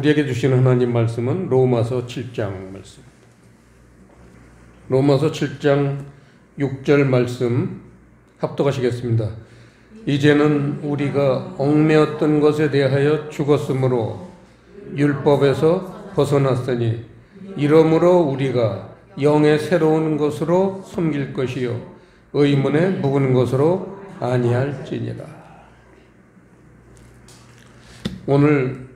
우리에게 주시는 하나님 말씀은 로마서 7장 말씀. 로마서 7장 6절 말씀 합독하시겠습니다. 이제는 우리가 얽매였던 것에 대하여 죽었으므로 율법에서 벗어났으니 이러므로 우리가 영의 새로운 것으로 섬길 것이요 의문에 묵은 것으로 아니할지니라. 오늘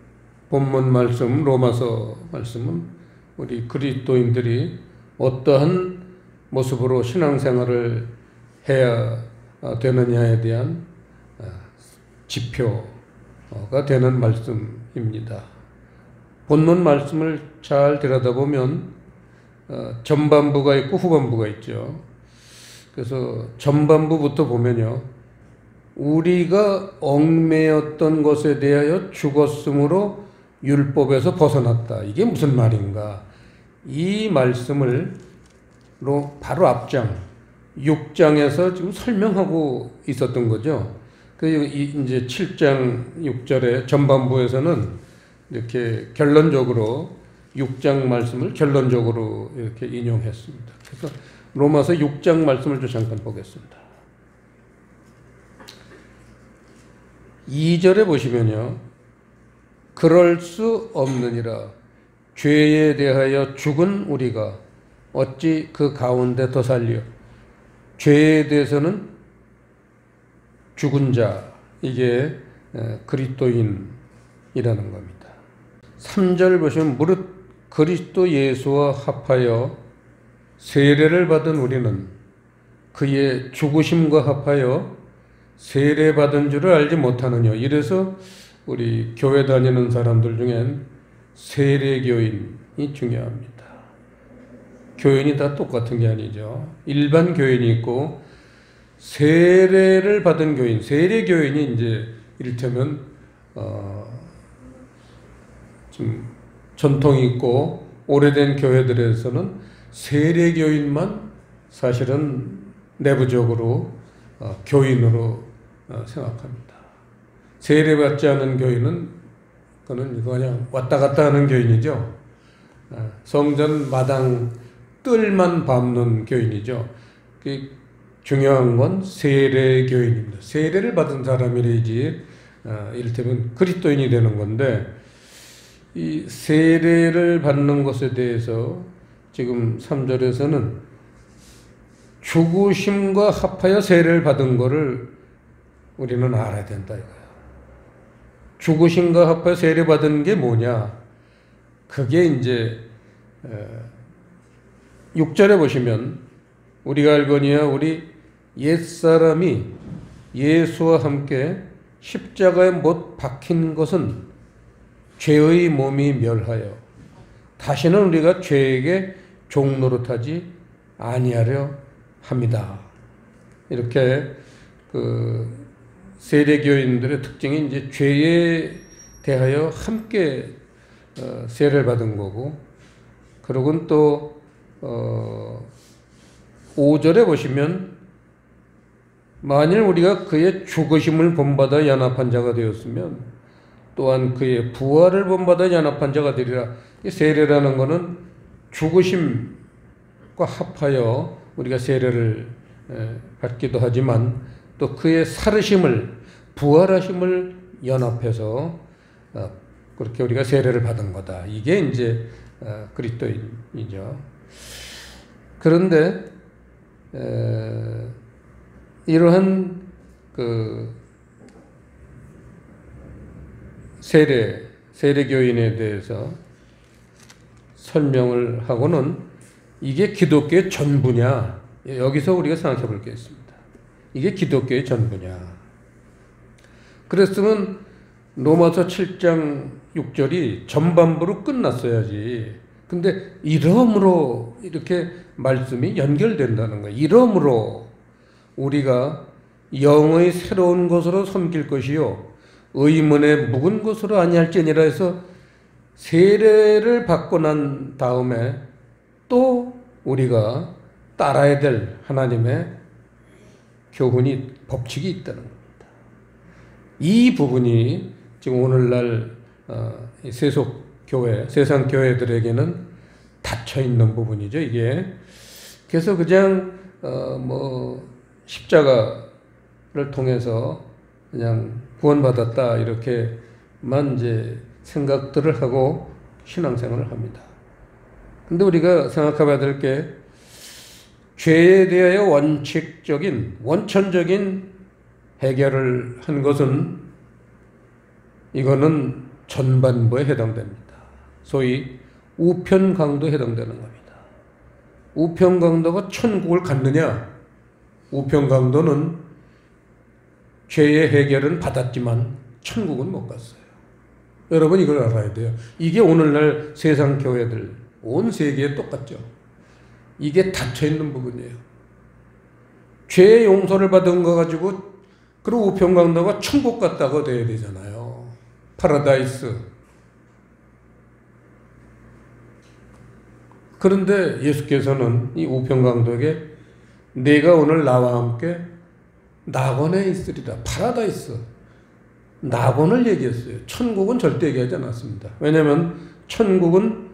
본문 말씀 로마서 말씀은 우리 그리스도인들이 어떠한 모습으로 신앙생활을 해야 되느냐에 대한 지표가 되는 말씀입니다. 본문 말씀을 잘 들여다보면 전반부가 있고 후반부가 있죠. 그래서 전반부부터 보면요, 우리가 얽매였던 것에 대하여 죽었으므로 율법에서 벗어났다. 이게 무슨 말인가? 이 말씀을 바로 앞장 6장에서 지금 설명하고 있었던 거죠. 이제 7장 6절의 전반부에서는 이렇게 결론적으로 6장 말씀을 결론적으로 이렇게 인용했습니다. 그래서 로마서 6장 말씀을 좀 잠깐 보겠습니다. 2절에 보시면요, 그럴 수 없느니라. 죄에 대하여 죽은 우리가 어찌 그 가운데 더 살려. 죄에 대해서는 죽은 자, 이게 그리스도인이라는 겁니다. 3절 보시면 무릇 그리스도 예수와 합하여 세례를 받은 우리는 그의 죽으심과 합하여 세례받은 줄을 알지 못하느냐. 이래서 우리 교회 다니는 사람들 중엔 세례교인이 중요합니다. 교인이 다 똑같은 게 아니죠. 일반 교인이 있고 세례를 받은 교인, 세례교인이 이제 이를테면 좀 전통이 있고 오래된 교회들에서는 세례교인만 사실은 내부적으로 교인으로 생각합니다. 세례받지 않은 교인은 그냥 왔다 갔다 하는 교인이죠. 성전 마당 뜰만 밟는 교인이죠. 중요한 건 세례교인입니다. 세례를 받은 사람이래야지 이를테면 그리스도인이 되는 건데, 이 세례를 받는 것에 대해서 지금 3절에서는 죽으심과 합하여 세례를 받은 것을 우리는 알아야 된다 이거예요. 죽으심과 합하여 세례 받은 게 뭐냐? 그게 이제 6절에 보시면 우리가 알거니와 우리 옛사람이 예수와 함께 십자가에 못 박힌 것은 죄의 몸이 멸하여 다시는 우리가 죄에게 종노릇하지 아니하려 합니다. 이렇게 세례교인들의 특징이 이제 죄에 대하여 함께 세례를 받은 거고, 그리고 또 5절에 보시면 만일 우리가 그의 죽으심을 본받아 연합한 자가 되었으면 또한 그의 부활을 본받아 연합한 자가 되리라. 이 세례라는 것은 죽으심과 합하여 우리가 세례를 받기도 하지만 또 그의 살으심을, 부활하심을 연합해서 그렇게 우리가 세례를 받은 거다. 이게 이제 그리스도인이죠. 그런데 이러한 세례교인에 대해서 설명을 하고는 이게 기독교의 전부냐? 여기서 우리가 생각해 볼 게 있습니다. 이게 기독교의 전부냐? 그랬으면 로마서 7장 6절이 전반부로 끝났어야지. 근데 이러므로 이렇게 말씀이 연결된다는 거예요. 이러므로 우리가 영의 새로운 것으로 섬길 것이요 의문에 묵은 것으로 아니할지니라 해서 세례를 받고 난 다음에 또 우리가 따라야 될 하나님의 교훈이, 법칙이 있다는 겁니다. 이 부분이 지금 오늘날 세속 교회, 세상 교회들에게는 닫혀 있는 부분이죠, 이게. 그래서 그냥 십자가를 통해서 그냥 구원받았다 이렇게만 이제 생각들을 하고 신앙생활을 합니다. 근데 우리가 생각해봐야 될 게 죄에 대하여 원천적인 해결을 한 것은 이거는 전반부에 해당됩니다. 소위 우편강도에 해당되는 겁니다. 우편강도가 천국을 갔느냐? 우편강도는 죄의 해결은 받았지만 천국은 못 갔어요. 여러분 이걸 알아야 돼요. 이게 오늘날 세상 교회들 온 세계에 똑같죠. 이게 닫혀있는 부분이에요. 죄의 용서를 받은 거 가지고 그리고 우편강도가 천국 갔다고 돼야 되잖아요. 파라다이스. 그런데 예수께서는 이 우편강도에게 내가 오늘 나와 함께 낙원에 있으리라. 파라다이스. 낙원을 얘기했어요. 천국은 절대 얘기하지 않았습니다. 왜냐하면 천국은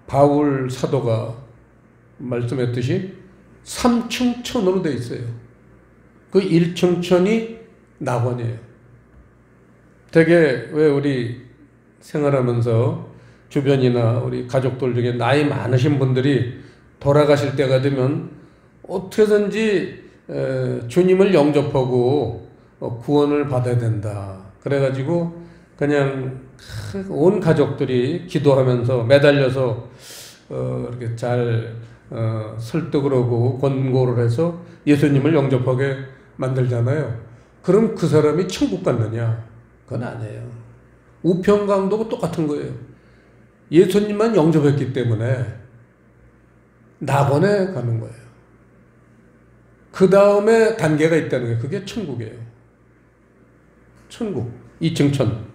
바울 사도가 말씀했듯이 3층 천으로 되어 있어요. 그 1층 천이 낙원이에요. 되게 왜 우리 생활하면서 주변이나 우리 가족들 중에 나이 많으신 분들이 돌아가실 때가 되면 어떻게든지 주님을 영접하고 구원을 받아야 된다. 그래가지고 그냥 온 가족들이 기도하면서 매달려서 이렇게 잘 설득을 하고 권고를 해서 예수님을 영접하게 만들잖아요. 그럼 그 사람이 천국 갔느냐? 그건 아니에요. 우편강도가 똑같은 거예요. 예수님만 영접했기 때문에 낙원에 가는 거예요. 그 다음에 단계가 있다는 거예요. 그게 천국이에요. 천국. 2층 천.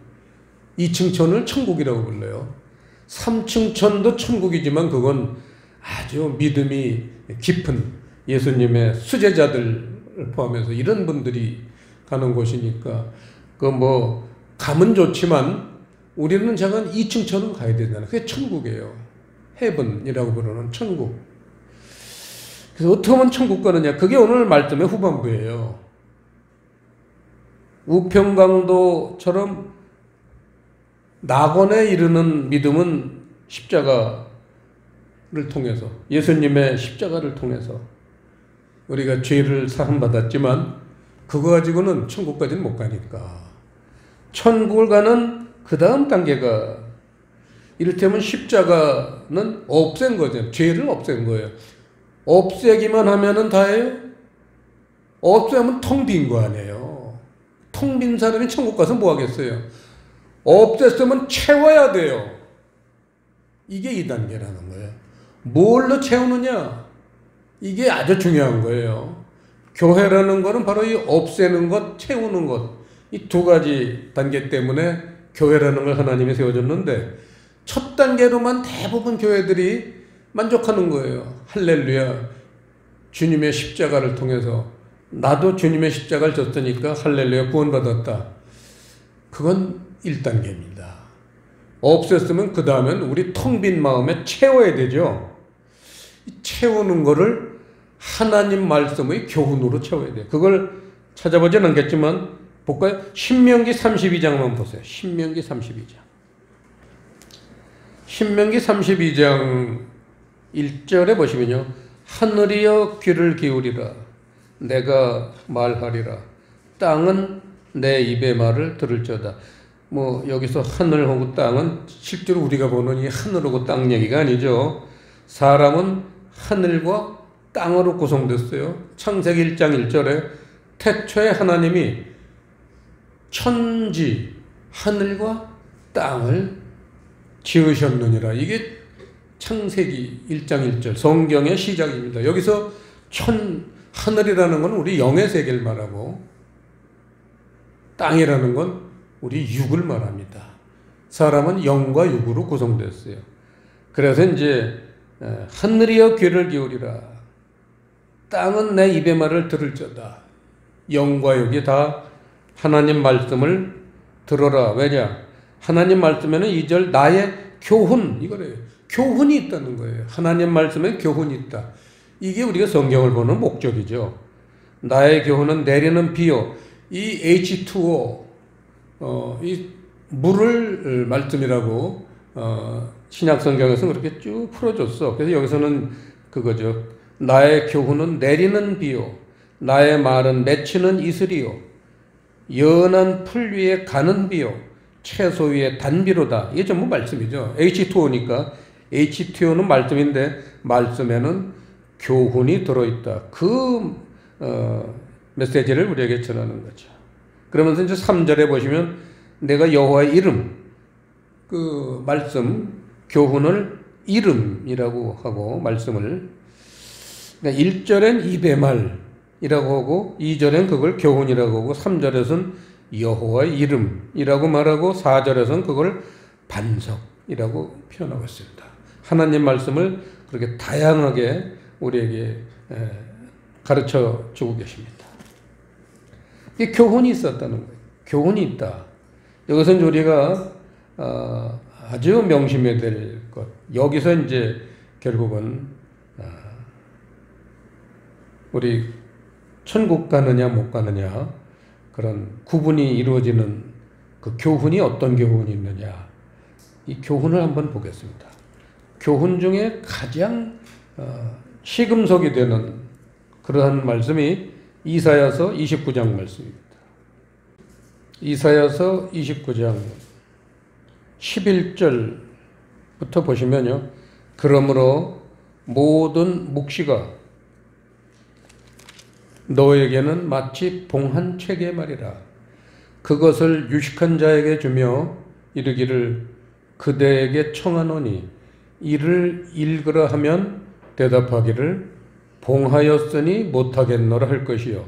2층 천을 천국이라고 불러요. 3층 천도 천국이지만 그건 아주 믿음이 깊은 예수님의 수제자들 포함해서 이런 분들이 가는 곳이니까 가면 좋지만 우리는 잠깐 2층 천은 가야 되잖아요. 그게 천국이에요. 헤븐이라고 부르는 천국. 그래서 어떻게 하면 천국 가느냐? 그게 오늘 말씀의 후반부예요. 우편강도처럼 낙원에 이르는 믿음은 십자가를 통해서, 예수님의 십자가를 통해서 우리가 죄를 사함받았지만 그거 가지고는 천국까지는 못 가니까 천국을 가는 그 다음 단계가 이를테면 십자가는 없앤 거죠. 죄를 없앤 거예요. 없애기만 하면은 다예요? 없애면 텅 빈 거 아니에요. 텅 빈 사람이 천국 가서 뭐 하겠어요? 없앴으면 채워야 돼요. 이게 2단계라는 거예요. 뭘로 채우느냐? 이게 아주 중요한 거예요. 교회라는 거는 바로 이 없애는 것, 채우는 것, 이 두 가지 단계 때문에 교회라는 걸 하나님이 세워줬는데 첫 단계로만 대부분 교회들이 만족하는 거예요. 할렐루야. 주님의 십자가를 통해서 나도 주님의 십자가를 졌으니까 할렐루야 구원받았다. 그건 1단계입니다. 없앴으면 그 다음엔 우리 텅 빈 마음에 채워야 되죠. 채우는 거를 하나님 말씀의 교훈으로 채워야 돼요. 그걸 찾아보진 않겠지만 볼까요? 신명기 32장만 보세요. 신명기 32장. 신명기 32장 1절에 보시면요. 하늘이여 귀를 기울이라. 내가 말하리라. 땅은 내 입의 말을 들을지어다. 여기서 하늘하고 땅은 실제로 우리가 보는 이 하늘하고 땅 얘기가 아니죠. 사람은 하늘과 땅으로 구성됐어요. 창세기 1장 1절에 태초에 하나님이 천지, 하늘과 땅을 지으셨느니라. 이게 창세기 1장 1절 성경의 시작입니다. 여기서 하늘이라는 건 우리 영의 세계를 말하고 땅이라는 건 우리 육을 말합니다. 사람은 영과 육으로 구성됐어요. 그래서 이제 하늘이여 귀를 기울이라. 땅은 내 입의 말을 들을지어다. 영과 육이 다 하나님 말씀을 들어라. 왜냐? 하나님 말씀에는 2절 나의 교훈, 이거래요. 교훈이 있다는 거예요. 하나님 말씀에 교훈이 있다. 이게 우리가 성경을 보는 목적이죠. 나의 교훈은 내리는 비요. 이 H2O, 이 물을 말씀이라고, 신약 성경에서는 그렇게 쭉 풀어줬어. 그래서 여기서는 그거죠. 나의 교훈은 내리는 비요. 나의 말은 맺히는 이슬이요. 연한 풀 위에 가는 비요. 채소 위에 단비로다. 이게 전부 말씀이죠. H2O니까 H2O는 말씀인데 말씀에는 교훈이 들어있다. 그 메시지를 우리에게 전하는 거죠. 그러면서 이제 3절에 보시면 내가 여호와의 이름, 그 말씀, 교훈을 이름이라고 하고 말씀을, 그러니까 1절엔 이베말이라고 하고 2절엔 그걸 교훈이라고 하고 3절에서는 여호와의 이름이라고 말하고 4절에서는 그걸 반석이라고 표현하고 있습니다. 하나님 말씀을 그렇게 다양하게 우리에게 가르쳐 주고 계십니다. 이 교훈이 있었다는 거예요. 교훈이 있다. 이것은 우리가 아주 명심해야 될 것. 여기서 이제 결국은 우리 천국 가느냐 못 가느냐 그런 구분이 이루어지는 그 교훈이 어떤 교훈이 있느냐. 이 교훈을 한번 보겠습니다. 교훈 중에 가장 시금석이 되는 그러한 말씀이 이사야서 29장 말씀입니다. 이사야서 29장 11절부터 보시면요. 그러므로 모든 묵시가 너에게는 마치 봉한 책의 말이라. 그것을 유식한 자에게 주며 이르기를 그대에게 청하노니 이를 읽으라 하면 대답하기를 봉하였으니 못하겠노라 할 것이요.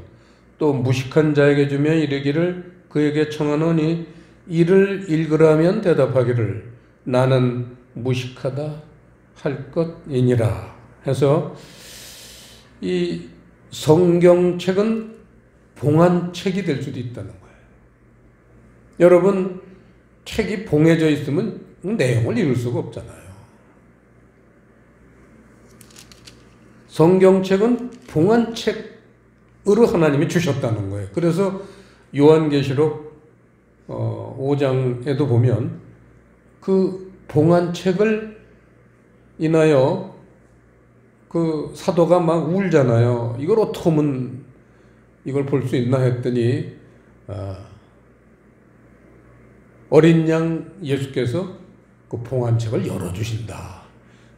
또 무식한 자에게 주며 이르기를 그에게 청하노니 이를 읽으라 하면 대답하기를 나는 무식하다 할 것이니라. 해서 이 성경책은 봉한 책이 될 수도 있다는 거예요. 여러분, 책이 봉해져 있으면 내용을 읽을 수가 없잖아요. 성경책은 봉한책으로 하나님이 주셨다는 거예요. 그래서 요한계시록 5장에도 보면 그 봉한책을 인하여 그 사도가 막 울잖아요. 이걸 어떻게 하면 이걸 볼 수 있나 했더니 어린 양 예수께서 그 봉한책을 열어주신다.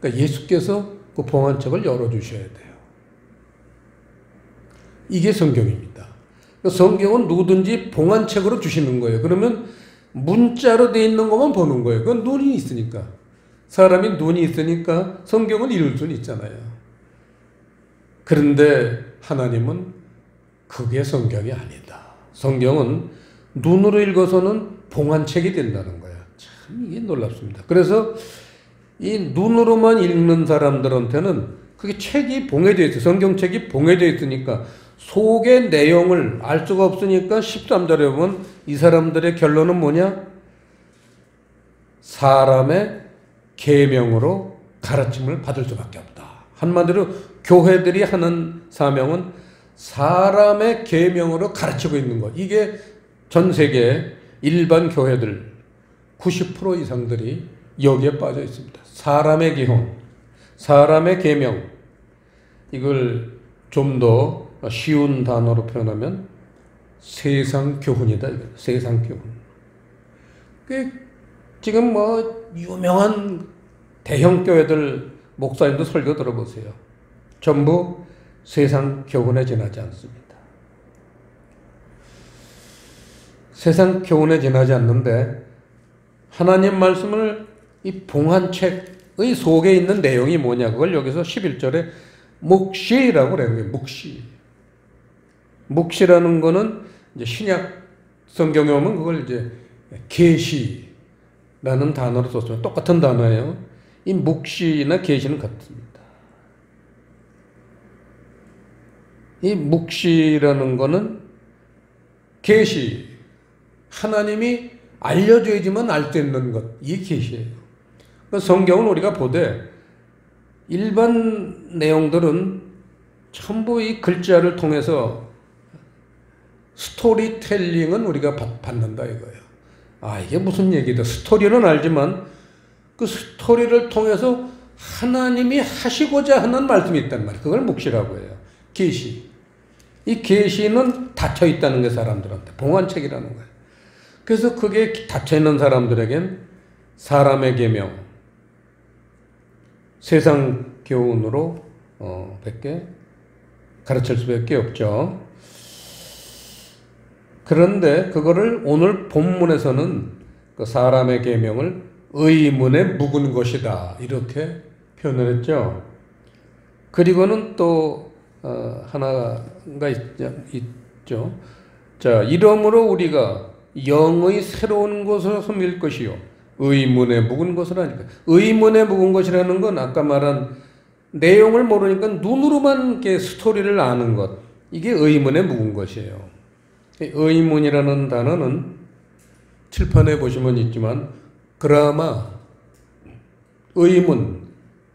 그러니까 예수께서 그 봉한책을 열어주셔야 돼요. 이게 성경입니다. 성경은 누구든지 봉한책으로 주시는 거예요. 그러면 문자로 돼 있는 것만 보는 거예요. 그건 눈이 있으니까. 사람이 눈이 있으니까 성경은 읽을 수는 있잖아요. 그런데 하나님은 그게 성경이 아니다. 성경은 눈으로 읽어서는 봉한책이 된다는 거야. 참 이게 놀랍습니다. 그래서 이 눈으로만 읽는 사람들한테는 그게 책이 봉해져 있어요. 성경책이 봉해져 있으니까 속의 내용을 알 수가 없으니까 13절에 보면 이 사람들의 결론은 뭐냐? 사람의 계명으로 가르침을 받을 수밖에 없다. 한마디로 교회들이 하는 사명은 사람의 계명으로 가르치고 있는 것. 이게 전 세계 일반 교회들 90% 이상들이 여기에 빠져 있습니다. 사람의 기혼, 사람의 계명. 이걸 좀 더 쉬운 단어로 표현하면 세상 교훈이다. 세상 교훈. 지금 뭐 유명한 대형 교회들 목사님도 설교 들어보세요. 전부 세상 교훈에 지나지 않습니다. 세상 교훈에 지나지 않는데 하나님 말씀을 이 봉한책의 속에 있는 내용이 뭐냐, 그걸 여기서 11절에 묵시라고 그래요. 묵시. 묵시라는 거는 이제 신약 성경에 오면 그걸 이제 계시라는 단어로 썼지만 똑같은 단어예요. 이 묵시나 계시는 같습니다. 이 묵시라는 거는 계시, 하나님이 알려줘야지만 알 수 있는 것, 이게 계시예요. 성경은 우리가 보되 일반 내용들은 전부 이 글자를 통해서 스토리텔링은 우리가 받는다 이거예요. 아, 이게 무슨 얘기다. 스토리는 알지만 그 스토리를 통해서 하나님이 하시고자 하는 말씀이 있단 말이에요. 그걸 묵시라고 해요. 계시. 이 계시는 닫혀 있다는 게 사람들한테 봉안책이라는 거예요. 그래서 그게 닫혀 있는 사람들에겐 사람의 계명, 세상 교훈으로 밖에 가르칠 수밖에 없죠. 그런데 그거를 오늘 본문에서는 그 사람의 계명을 의문에 묵은 것이다 이렇게 표현을 했죠. 그리고는 또 하나가 있죠. 자, 이러므로 우리가 영의 새로운 것을 섬길 것이요 의문에 묵은 것을 하니까. 의문에 묵은 것이라는 건 아까 말한 내용을 모르니까 눈으로만 이렇게 스토리를 아는 것, 이게 의문에 묵은 것이에요. 의문이라는 단어는 칠판에 보시면 있지만 그라마, 의문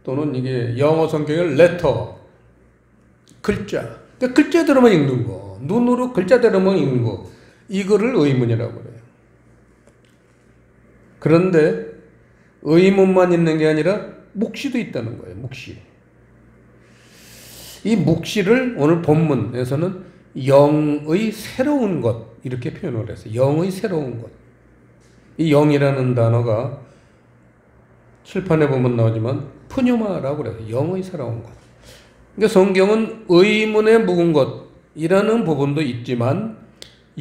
또는 이게 영어 성경의 레터, 글자, 그러니까 글자대로만 읽는 거, 눈으로 글자대로만 읽는 거, 이거를 의문이라고 그래요. 그런데 의문만 있는 게 아니라 묵시도 있다는 거예요. 묵시. 이 묵시를 오늘 본문에서는 영의 새로운 것 이렇게 표현을 했어요. 영의 새로운 것. 이 영이라는 단어가 칠판에 보면 나오지만 푸뉴마라고 그래요. 영의 새로운 것. 그러니까 성경은 의문에 묵은 것이라는 부분도 있지만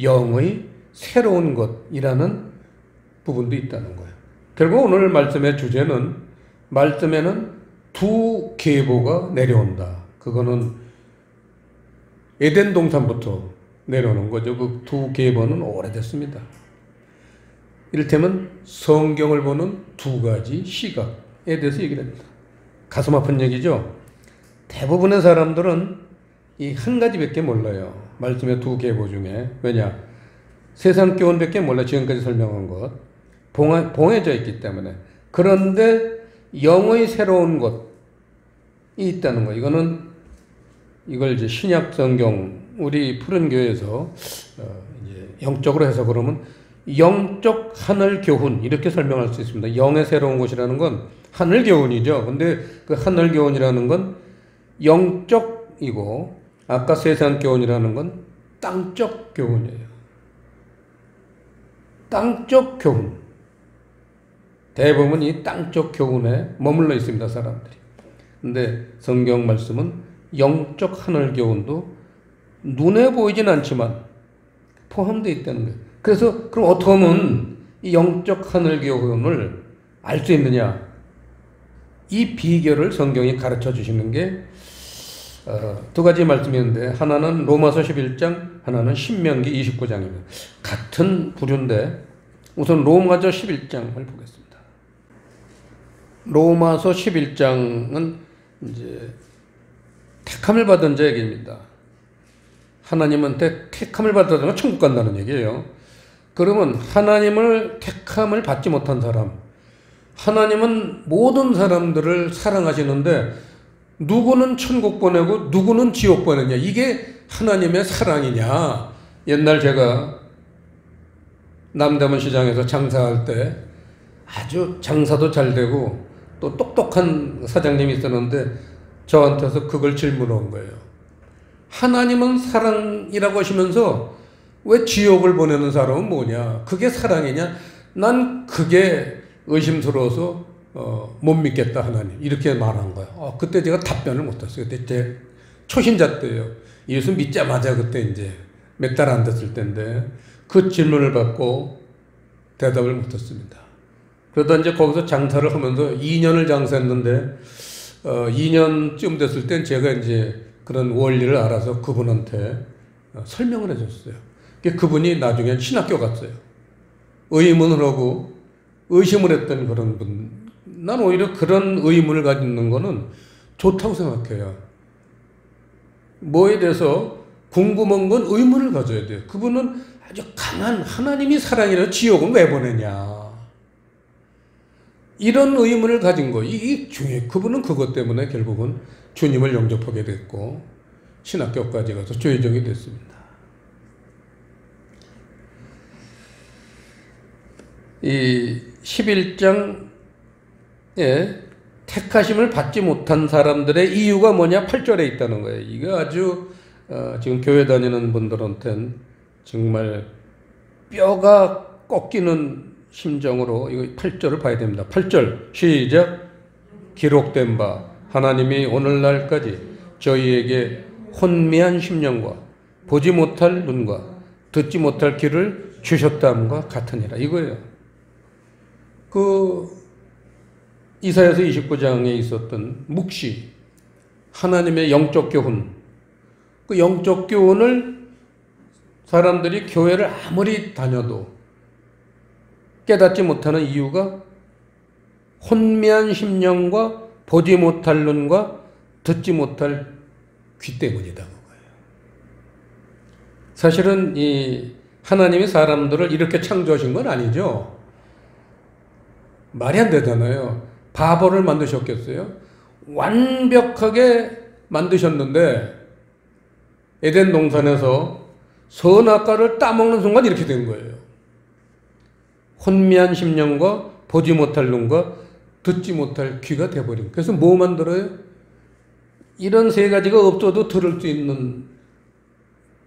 영의 새로운 것이라는 부분도 있다는 거예요. 결국 오늘 말씀의 주제는 말씀에는 두 계보가 내려온다. 그거는 에덴 동산부터 내려오는 거죠. 그 두 계보는 오래됐습니다. 이를테면 성경을 보는 두 가지 시각에 대해서 얘기를 합니다. 가슴 아픈 얘기죠. 대부분의 사람들은 이 한 가지밖에 몰라요. 말씀의 두 계보 중에. 왜냐? 세상 교훈밖에 몰라. 지금까지 설명한 것. 봉해져 있기 때문에. 그런데 영의 새로운 것이 있다는 거. 이걸 이제 신약 성경, 우리 푸른 교회에서 이제 영적으로 해서 그러면 영적 하늘 교훈 이렇게 설명할 수 있습니다. 영의 새로운 것이라는 건 하늘 교훈이죠. 근데 그 하늘 교훈이라는 건 영적이고 아까 세상 교훈이라는 건 땅적 교훈이에요. 땅적 교훈. 대부분 이 땅적 교훈에 머물러 있습니다, 사람들이. 근데 성경 말씀은 영적 하늘 교훈도 눈에 보이진 않지만 포함되어 있다는 거예요. 그래서 그럼 어떻게 하면 이 영적 하늘 교훈을 알 수 있느냐? 이 비결을 성경이 가르쳐 주시는 게 두 가지 말씀이었는데 하나는 로마서 11장, 하나는 신명기 29장입니다. 같은 부류인데 우선 로마서 11장을 보겠습니다. 로마서 11장은 이제 택함을 받은 자 얘기입니다. 하나님한테 택함을 받아서 천국 간다는 얘기예요. 그러면 하나님을 택함을 받지 못한 사람, 하나님은 모든 사람들을 사랑하시는데 누구는 천국 보내고 누구는 지옥 보내냐, 이게 하나님의 사랑이냐. 옛날 제가 남대문 시장에서 장사할 때 아주 장사도 잘 되고 또 똑똑한 사장님이 있었는데 저한테서 그걸 질문한 거예요. 하나님은 사랑이라고 하시면서 왜 지옥을 보내는 사람은 뭐냐? 그게 사랑이냐? 난 그게 의심스러워서 못 믿겠다 하나님. 이렇게 말한 거예요. 그때 제가 답변을 못했어요. 그때 제 초신자 때예요. 예수 믿자마자 그때 이제 몇 달 안 됐을 때인데 그 질문을 받고 대답을 못했습니다. 그러다 이제 거기서 장사를 하면서 2년을 장사했는데 2년쯤 됐을 땐 제가 이제 그런 원리를 알아서 그분한테 설명을 해줬어요. 그분이 나중에 신학교 갔어요. 의문을 하고 의심을 했던 그런 분. 난 오히려 그런 의문을 가지는 거는 좋다고 생각해요. 뭐에 대해서 궁금한 건 의문을 가져야 돼요. 그분은 아주 강한 하나님이 사랑이라 지옥은 왜 보내냐. 이런 의문을 가진 거, 이 중에 그분은 그것 때문에 결국은 주님을 영접하게 됐고 신학교까지 가서 죄정이 됐습니다. 이 11장에 택하심을 받지 못한 사람들의 이유가 뭐냐? 8절에 있다는 거예요. 이거 아주 지금 교회 다니는 분들한테는 정말 뼈가 꺾이는 심정으로 이거 8절을 봐야 됩니다. 8절 시작. 기록된 바 하나님이 오늘날까지 저희에게 혼미한 심령과 보지 못할 눈과 듣지 못할 귀를 주셨다함과 같으니라 이거예요. 그 이사야서 29장에 있었던 묵시, 하나님의 영적 교훈, 그 영적 교훈을 사람들이 교회를 아무리 다녀도 깨닫지 못하는 이유가 혼미한 심령과 보지 못할 눈과 듣지 못할 귀 때문이다 그거예요. 사실은 이 하나님이 사람들을 이렇게 창조하신 건 아니죠. 말이 안 되잖아요. 바보를 만드셨겠어요? 완벽하게 만드셨는데 에덴 동산에서 선악과를 따먹는 순간 이렇게 된 거예요. 혼미한 심령과 보지 못할 눈과 듣지 못할 귀가 돼버린 거예요. 그래서 뭐 만들어요? 이런 세 가지가 없어도 들을 수 있는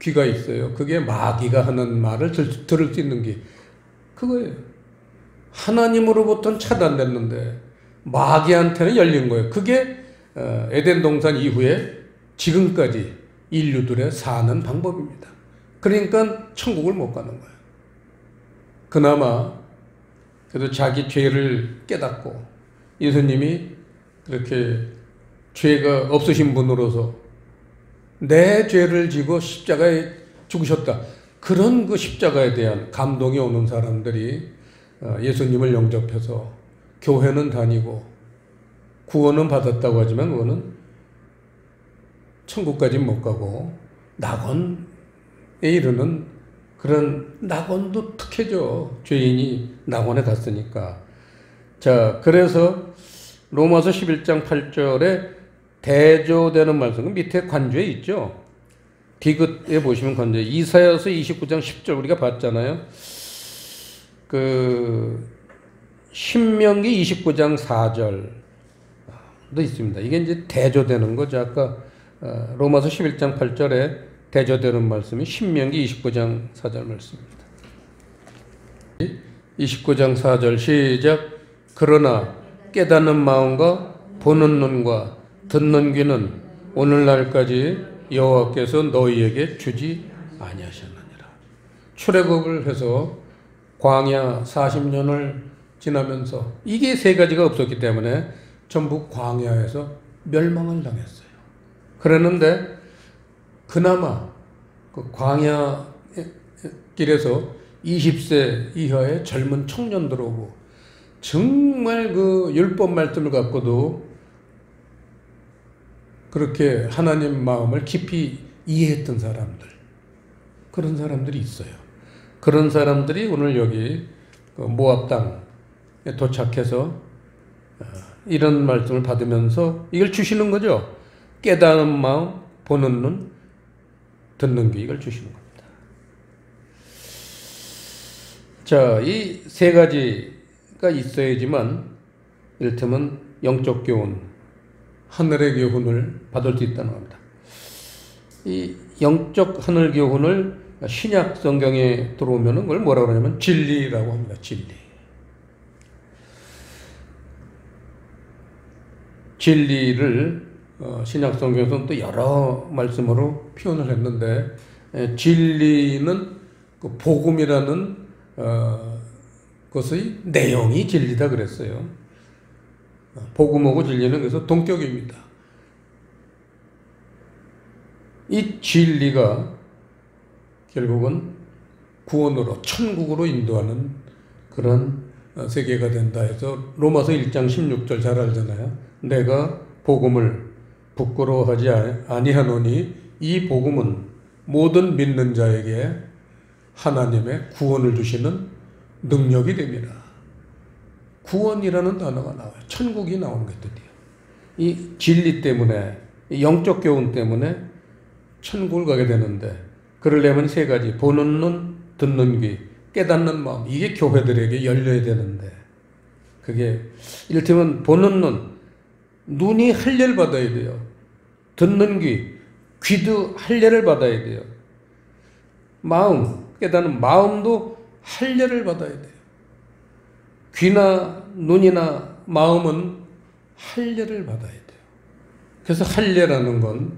귀가 있어요. 그게 마귀가 하는 말을 들을 수 있는 귀. 그거예요. 하나님으로부터는 차단됐는데 마귀한테는 열린 거예요. 그게 에덴 동산 이후에 지금까지 인류들의 사는 방법입니다. 그러니까 천국을 못 가는 거예요. 그나마 그래도 자기 죄를 깨닫고 예수님이 그렇게 죄가 없으신 분으로서 내 죄를 지고 십자가에 죽으셨다. 그런 그 십자가에 대한 감동이 오는 사람들이 예수님을 영접해서 교회는 다니고 구원은 받았다고 하지만 그거는 천국까지는 못 가고 낙원에 이르는 그런 낙원도 특혜죠. 죄인이 낙원에 갔으니까. 자, 그래서 로마서 11장 8절에 대조되는 말씀, 밑에 관주에 있죠. 디귿에 보시면 관주에 이사야서 29장 10절 우리가 봤잖아요. 그 신명기 29장 4절도 있습니다. 이게 이제 대조되는 거죠. 아까 로마서 11장 8절에 대조되는 말씀이 신명기 29장 4절 말씀입니다. 29장 4절 시작. 그러나 깨닫는 마음과 보는 눈과 듣는 귀는 오늘날까지 여호와께서 너희에게 주지 아니하셨느니라. 출애굽을 해서 광야 40년을 지나면서 이게 세 가지가 없었기 때문에 전부 광야에서 멸망을 당했어요. 그랬는데 그나마 그 광야 길에서 20세 이하의 젊은 청년들 오고 정말 그 율법 말씀을 갖고도 그렇게 하나님 마음을 깊이 이해했던 사람들, 그런 사람들이 있어요. 그런 사람들이 오늘 여기 모압 땅에 도착해서 이런 말씀을 받으면서 이걸 주시는 거죠. 깨닫는 마음, 보는 눈, 듣는 귀, 이걸 주시는 겁니다. 자, 이 세 가지가 있어야지만 이를테면 영적 교훈, 하늘의 교훈을 받을 수 있다는 겁니다. 이 영적 하늘 교훈을 신약 성경에 들어오면 그걸 뭐라고 하냐면 진리라고 합니다. 진리. 진리를 신약 성경에서는 또 여러 말씀으로 표현을 했는데 진리는 그 복음이라는 것의 내용이 진리다 그랬어요. 복음하고 진리는 그래서 동격입니다. 이 진리가 결국은 구원으로 천국으로 인도하는 그런 세계가 된다 해서 로마서 1장 16절 잘 알잖아요. 내가 복음을 부끄러워하지 아니하노니 이 복음은 모든 믿는 자에게 하나님의 구원을 주시는 능력이 됩니다. 구원이라는 단어가 나와요. 천국이 나오는 게 드디어. 이 진리 때문에, 이 영적 교훈 때문에 천국을 가게 되는데, 그러려면 세 가지: 보는 눈, 듣는 귀, 깨닫는 마음. 이게 교회들에게 열려야 되는데, 그게 이를테면 보는 눈, 눈이 할례를 받아야 돼요. 듣는 귀, 귀도 할례를 받아야 돼요. 마음, 깨닫는 마음도 할례를 받아야 돼요. 귀나 눈이나 마음은 할례를 받아야 돼요. 그래서 할례라는 건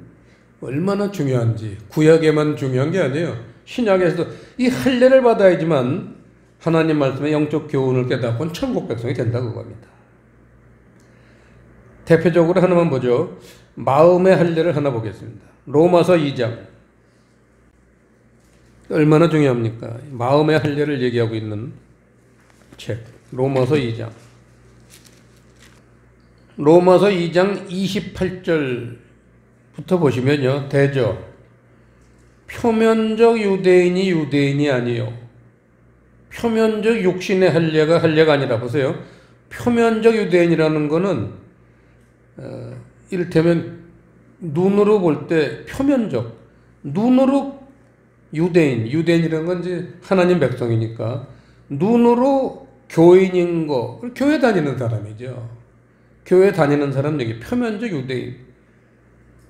얼마나 중요한지, 구약에만 중요한 게 아니에요. 신약에서도 이 할례를 받아야지만 하나님 말씀의 영적 교훈을 깨닫고는 천국 백성이 된다고 합니다. 대표적으로 하나만 보죠. 마음의 할례를 하나 보겠습니다. 로마서 2장. 얼마나 중요합니까? 마음의 할례를 얘기하고 있는 책. 로마서 2장. 로마서 2장 28절부터 보시면요. 대저. 표면적 유대인이 유대인이 아니요. 표면적 육신의 할례가 할례가 아니라, 보세요. 표면적 유대인이라는 거는 이를테면 눈으로 볼 때 표면적, 눈으로 유대인이라는 건 이제 하나님 백성이니까 눈으로 교인인 거, 교회 다니는 사람이죠. 교회 다니는 사람 얘기, 표면적 유대인.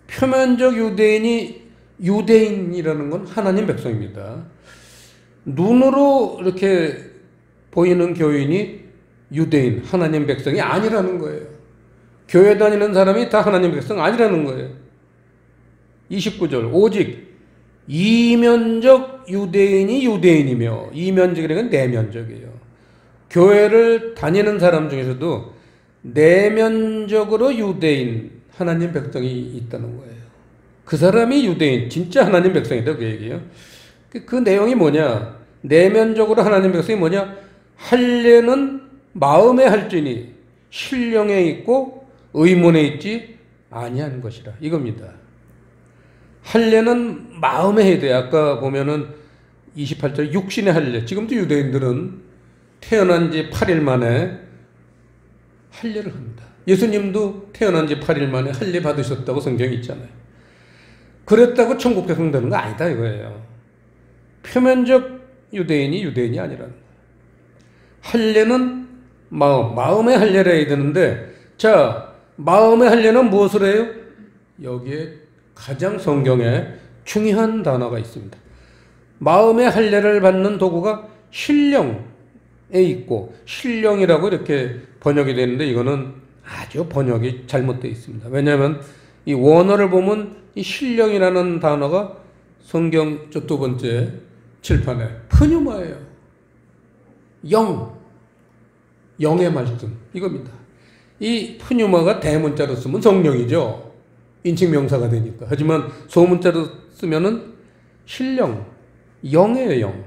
표면적 유대인이 유대인이라는 건 하나님 백성입니다. 눈으로 이렇게 보이는 교인이 유대인, 하나님 백성이 아니라는 거예요. 교회 다니는 사람이 다 하나님 백성 아니라는 거예요. 29절. 오직 이면적 유대인이 유대인이며, 이면적이라는 건 내면적이에요. 교회를 다니는 사람 중에서도 내면적으로 유대인, 하나님 백성이 있다는 거예요. 그 사람이 유대인, 진짜 하나님 백성이다, 그 얘기예요. 그 내용이 뭐냐? 내면적으로 하나님 백성이 뭐냐? 할례는 마음에 할지니 신령에 있고 의문에 있지 아니한 것이라, 이겁니다. 할례는 마음에 해야 돼요. 아까 보면은 28절 육신의 할례. 지금도 유대인들은 태어난 지 8일 만에 할례를 합니다. 예수님도 태어난 지 8일 만에 할례 받으셨다고 성경이 있잖아요. 그랬다고 천국 백성 되는 거 아니다, 이거예요. 표면적 유대인이 유대인이 아니라는 거예요. 할례는 마음의 할례를 해야 되는데, 자, 마음의 할례는 무엇을 해요? 여기에 가장 성경에 중요한 단어가 있습니다. 마음의 할례를 받는 도구가 신령에 있고, 신령이라고 이렇게 번역이 되는데 이거는 아주 번역이 잘못되어 있습니다. 왜냐하면 이 원어를 보면 이 신령이라는 단어가 성경 저 두 번째 칠판에 푸뉴마예요. 영의 말씀, 이겁니다. 이 푸뉴마가 대문자로 쓰면 성령이죠. 인칭명사가 되니까. 하지만 소문자로 쓰면은 신령, 영이에요, 영.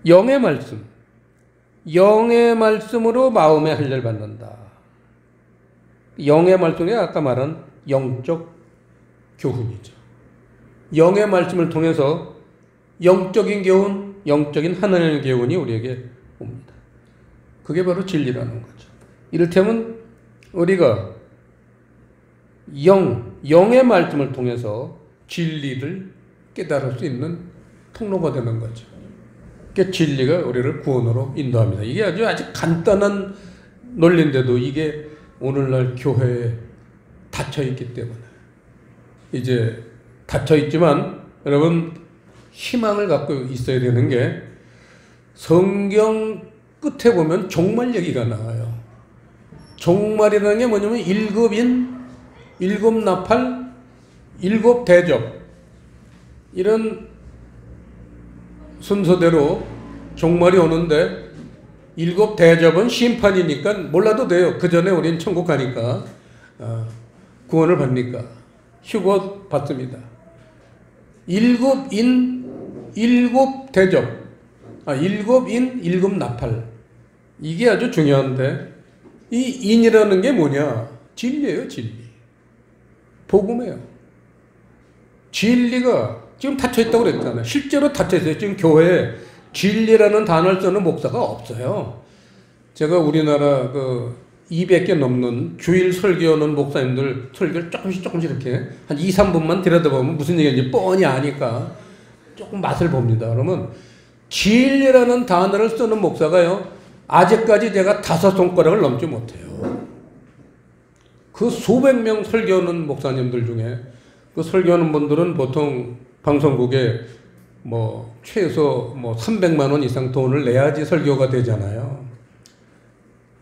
영의 말씀. 영의 말씀으로 마음의 할례를 받는다. 영의 말씀이 아까 말한 영적 교훈이죠. 영의 말씀을 통해서 영적인 교훈, 영적인 하나님의 교훈이 우리에게 옵니다. 그게 바로 진리라는 거죠. 이를테면 우리가 영의 말씀을 통해서 진리를 깨달을 수 있는 통로가 되는 거죠. 그 진리가 우리를 구원으로 인도합니다. 이게 아주 간단한 논리인데도 이게 오늘날 교회에 닫혀있기 때문에, 이제 닫혀있지만 여러분 희망을 갖고 있어야 되는 게, 성경 끝에 보면 종말 얘기가 나와요. 종말이라는 게 뭐냐면 일곱인, 일곱 나팔, 일곱 대접, 이런 순서대로 종말이 오는데, 일곱 대접은 심판이니까 몰라도 돼요. 그 전에 우리는 천국 가니까, 구원을 받으니까 휴거 받습니다. 일곱 인, 일곱 대접, 일곱 인, 일곱 나팔, 이게 아주 중요한데, 이 인이라는 게 뭐냐? 진리예요, 진리. 복음이에요. 진리가 지금 닫혀있다고 그랬잖아요. 실제로 닫혀있어요. 지금 교회에 진리라는 단어를 쓰는 목사가 없어요. 제가 우리나라 200개 넘는 주일 설교하는 목사님들 설교를 조금씩 이렇게 한 2, 3분만 들여다보면 무슨 얘기인지 뻔히 아니까 조금 맛을 봅니다. 그러면 진리라는 단어를 쓰는 목사가요, 아직까지 제가 5손가락을 넘지 못해요. 그 수백 명 설교하는 목사님들 중에 그 설교하는 분들은 보통 방송국에 최소 300만 원 이상 돈을 내야지 설교가 되잖아요.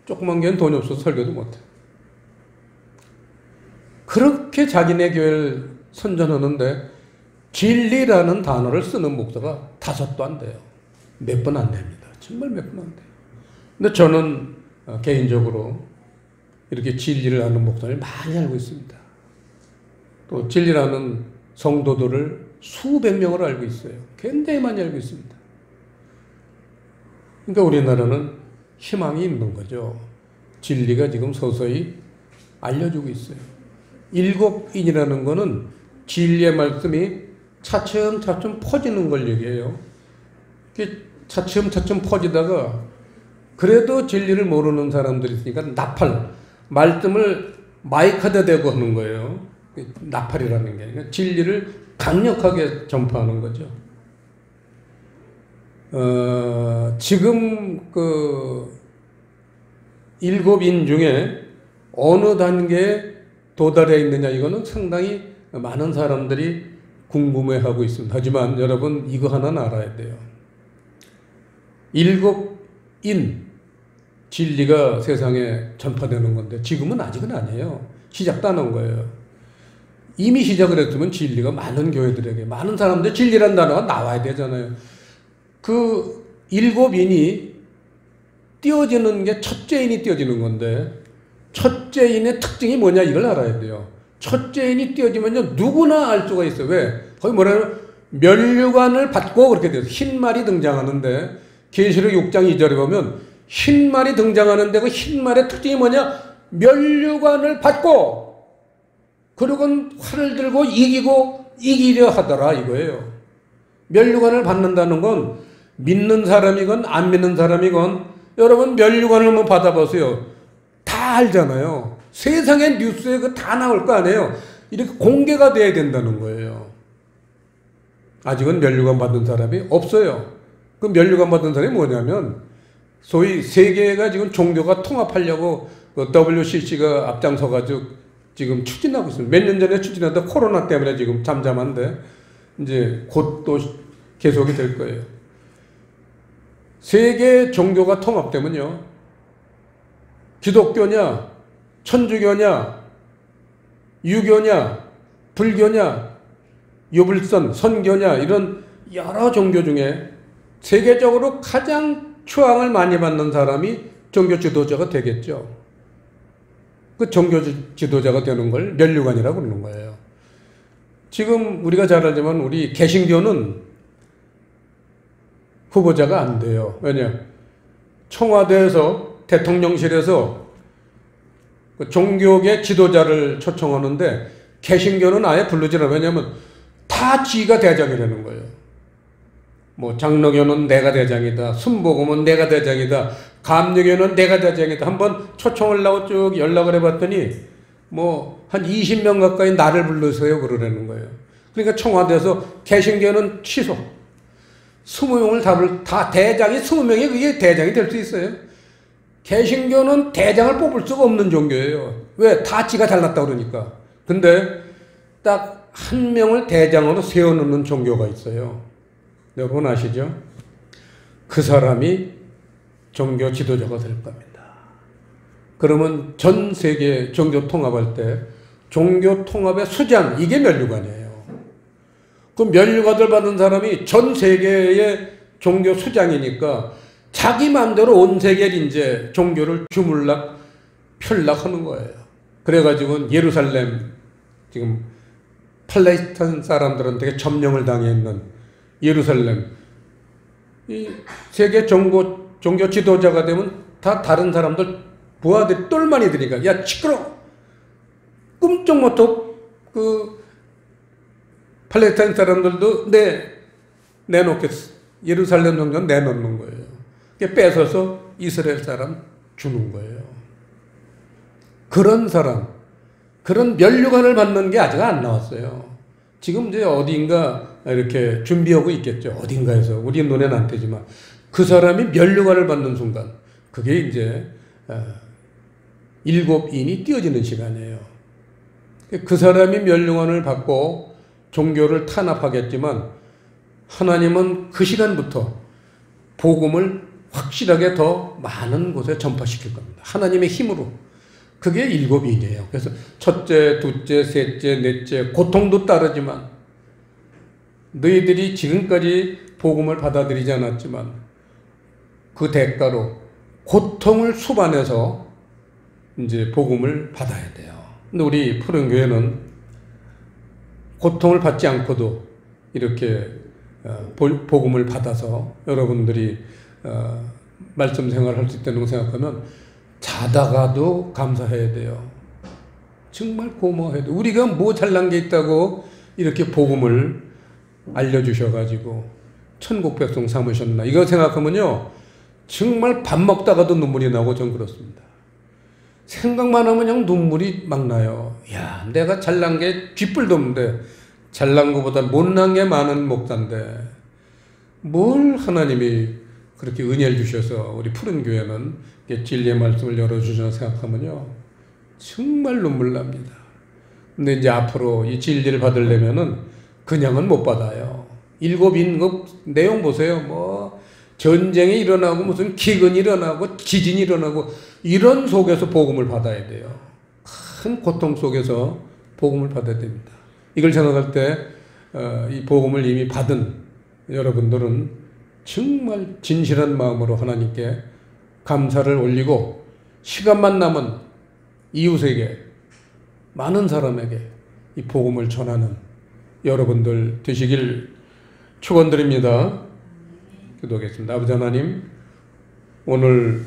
조그만 교회는 돈이 없어서 설교도 못해. 그렇게 자기네 교회를 선전하는데 진리라는 단어를 쓰는 목사가 5도 안 돼요. 몇 번 안 됩니다. 정말 몇 번 안 돼요. 근데 저는 개인적으로 이렇게 진리를 아는 목사를 많이 알고 있습니다. 또 진리라는 성도들을 수백 명을 알고 있어요. 굉장히 많이 알고 있습니다. 그러니까 우리나라는 희망이 있는 거죠. 진리가 지금 서서히 알려주고 있어요. 7인이라는 거는 진리의 말씀이 차츰차츰 퍼지는 걸 얘기해요. 차츰차츰 퍼지다가 그래도 진리를 모르는 사람들이 있으니까 나팔, 말씀을 마이크에다 대고 하는 거예요. 나팔이라는 게 진리를 강력하게 전파하는 거죠. 지금 7인 중에 어느 단계에 도달해 있느냐, 이거는 상당히 많은 사람들이 궁금해하고 있습니다. 하지만 여러분 이거 하나는 알아야 돼요. 7인 진리가 세상에 전파되는 건데 지금은 아직은 아니에요. 시작도 안 한 거예요. 이미 시작을 했으면 진리가 많은 교회들에게, 많은 사람들 진리란 단어가 나와야 되잖아요. 그 7인이 띄어지는 게 첫째 인이 띄어지는 건데 첫째 인의 특징이 뭐냐, 이걸 알아야 돼요. 첫째 인이 띄어지면요 누구나 알 수가 있어요. 왜? 거기 뭐라면 면류관을 받고 그렇게 돼서 흰 말이 등장하는데 계시록 6장 2절에 보면 흰 말이 등장하는데 그 흰 말의 특징이 뭐냐? 면류관을 받고 그리고 활을 들고 이기려 하더라 이거예요. 면류관을 받는다는 건 믿는 사람이건 안 믿는 사람이건 여러분 면류관을 한번 받아보세요. 다 알잖아요. 세상의 뉴스에 다 나올 거 아니에요. 이렇게 공개가 돼야 된다는 거예요. 아직은 면류관 받은 사람이 없어요. 그 면류관 받은 사람이 뭐냐면 소위 세계가 지금 종교가 통합하려고 WCC가 앞장서가지고 지금 추진하고 있습니다. 몇 년 전에 추진하다 코로나 때문에 지금 잠잠한데 이제 곧 또 계속이 될 거예요. 세계 종교가 통합되면요, 기독교냐, 천주교냐, 유교냐, 불교냐, 유불선, 선교냐, 이런 여러 종교 중에 세계적으로 가장 추앙을 많이 받는 사람이 종교 지도자가 되겠죠. 그 종교 지도자가 되는 걸 면류관이라고 그러는 거예요. 지금 우리가 잘 알지만 우리 개신교는 후보자가 안 돼요. 왜냐? 청와대에서, 대통령실에서 그 종교계 지도자를 초청하는데 개신교는 아예 부르지 않아요. 왜냐하면 다 지가 대장이라는 거예요. 장로교는 내가 대장이다. 순복음은 내가 대장이다. 감리교는 내가 대장이다. 한번 초청을 하고 쭉 연락을 해봤더니 한 20명 가까이 나를 불러서요 그러라는 거예요. 그러니까 청와대에서 개신교는 취소. 20명을 다 대장이 20명이 그게 대장이 될 수 있어요. 개신교는 대장을 뽑을 수가 없는 종교예요. 왜? 다 지가 잘났다 그러니까. 근데 딱 한 명을 대장으로 세워놓는 종교가 있어요. 여러분 아시죠? 그 사람이 종교 지도자가 될 겁니다. 그러면 전 세계 종교 통합할 때 종교 통합의 수장, 이게 면류관이에요. 그 면류관을 받은 사람이 전 세계의 종교 수장이니까 자기 마음대로 온 세계를 이제 종교를 주물락 펼락하는 거예요. 그래가지고 예루살렘, 지금 팔레스타인 사람들한테 점령을 당해 있는 예루살렘, 이 세계 종교 지도자가 되면 다 다른 사람들 부하들이 똘마니 드니까 야 시끄러, 꿈쩍 못하고 그 팔레스타인 사람들도 내놓겠어. 예루살렘 성전 내놓는 거예요. 뺏어서 이스라엘 사람 주는 거예요. 그런 사람, 그런 면류관을 받는 게 아직 안 나왔어요. 지금 이제 어딘가 이렇게 준비하고 있겠죠. 어딘가에서. 우리 눈에는 안 띄지만. 그 사람이 면류관을 받는 순간, 그게 이제 7인이 띄어지는 시간이에요. 그 사람이 면류관을 받고 종교를 탄압하겠지만 하나님은 그 시간부터 복음을 확실하게 더 많은 곳에 전파시킬 겁니다. 하나님의 힘으로. 그게 7인이에요. 그래서 첫째, 둘째, 셋째, 넷째, 고통도 따르지만 너희들이 지금까지 복음을 받아들이지 않았지만 그 대가로 고통을 수반해서 이제 복음을 받아야 돼요. 근데 우리 푸른 교회는 고통을 받지 않고도 이렇게 복음을 받아서 여러분들이 말씀 생활할 수 있다는 걸 생각하면 자다가도 감사해야 돼요. 정말 고마워해야 돼요. 우리가 뭐 잘난 게 있다고 이렇게 복음을 알려주셔가지고 천국 백성 삼으셨나. 이거 생각하면요. 정말 밥 먹다가도 눈물이 나고 전 그렇습니다. 생각만 하면 그냥 눈물이 막 나요. 야, 내가 잘난 게 쥐뿔도 없는데 잘난 것보다 못난 게 많은 목사인데 뭘 하나님이 그렇게 은혜를 주셔서 우리 푸른 교회는 진리의 말씀을 열어주셔서 생각하면요. 정말 눈물 납니다. 근데 이제 앞으로 이 진리를 받으려면은 그냥은 못 받아요. 7인급 내용 보세요. 뭐 전쟁이 일어나고 무슨 기근이 일어나고 지진이 일어나고 이런 속에서 복음을 받아야 돼요. 큰 고통 속에서 복음을 받아야 됩니다. 이걸 생각할 때 이 복음을 이미 받은 여러분들은 정말 진실한 마음으로 하나님께 감사를 올리고 시간만 남은 이웃에게 많은 사람에게 이 복음을 전하는 여러분들 되시길 축원드립니다. 기도하겠습니다. 아버지 하나님, 오늘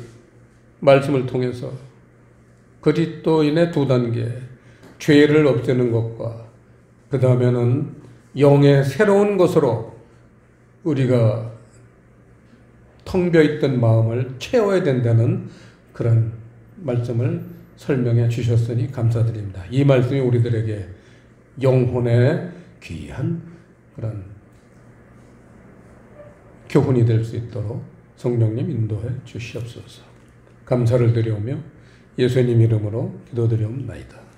말씀을 통해서 그리스도인의 2단계, 죄를 없애는 것과 그 다음에는 영의 새로운 것으로 우리가 텅 비어있던 마음을 채워야 된다는 그런 말씀을 설명해 주셨으니 감사드립니다. 이 말씀이 우리들에게 영혼의 귀한 그런 교훈이 될 수 있도록 성령님 인도해 주시옵소서. 감사를 드리오며 예수님 이름으로 기도드리옵나이다.